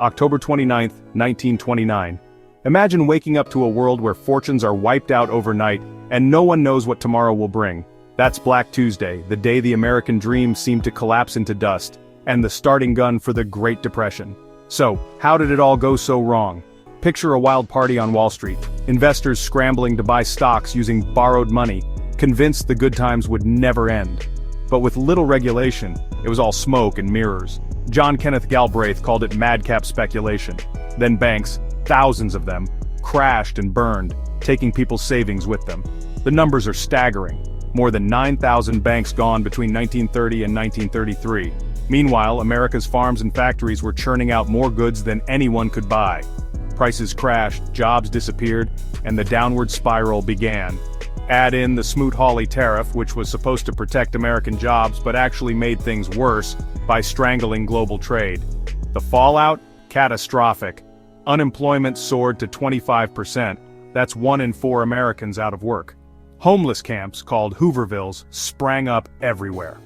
October 29, 1929. Imagine waking up to a world where fortunes are wiped out overnight and no one knows what tomorrow will bring. That's Black Tuesday, the day the American dream seemed to collapse into dust, and the starting gun for the Great Depression. So, how did it all go so wrong? Picture a wild party on Wall Street, investors scrambling to buy stocks using borrowed money, convinced the good times would never end. But with little regulation, it was all smoke and mirrors. John Kenneth Galbraith called it madcap speculation. Then banks, thousands of them, crashed and burned, taking people's savings with them. The numbers are staggering. More than 9,000 banks gone between 1930 and 1933. Meanwhile, America's farms and factories were churning out more goods than anyone could buy. Prices crashed, jobs disappeared, and the downward spiral began. Add in the Smoot-Hawley tariff, which was supposed to protect American jobs but actually made things worse by strangling global trade. The fallout? Catastrophic. Unemployment soared to 25%. That's 1 in 4 Americans out of work. Homeless camps, called Hoovervilles, sprang up everywhere.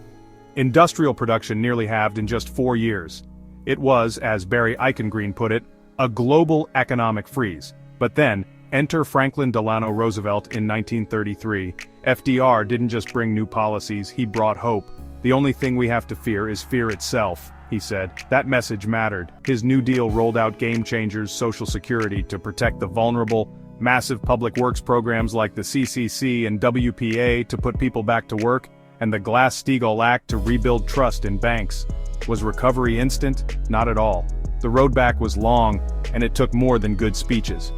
Industrial production nearly halved in just 4 years. It was, as Barry Eichengreen put it, a global economic freeze. But then, enter Franklin Delano Roosevelt in 1933. FDR didn't just bring new policies, he brought hope. The only thing we have to fear is fear itself, he said. That message mattered. His New Deal rolled out game changers, Social Security to protect the vulnerable, massive public works programs like the CCC and WPA to put people back to work, and the Glass-Steagall Act to rebuild trust in banks. Was recovery instant? Not at all. The road back was long, and it took more than good speeches.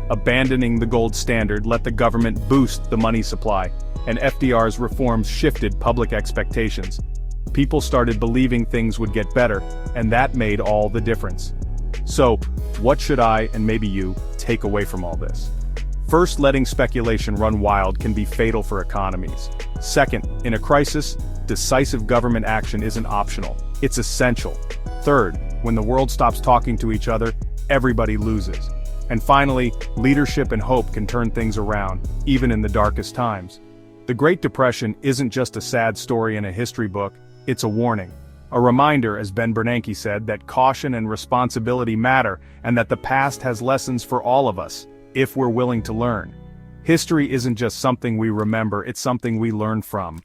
Abandoning the gold standard let the government boost the money supply, and FDR's reforms shifted public expectations. People started believing things would get better, and that made all the difference. So, what should I, and maybe you, take away from all this? First, letting speculation run wild can be fatal for economies. Second, in a crisis, decisive government action isn't optional, it's essential. Third, when the world stops talking to each other, everybody loses. And finally, leadership and hope can turn things around, even in the darkest times. The Great Depression isn't just a sad story in a history book, it's a warning. A reminder, as Ben Bernanke said, that caution and responsibility matter, and that the past has lessons for all of us, if we're willing to learn. History isn't just something we remember, it's something we learn from.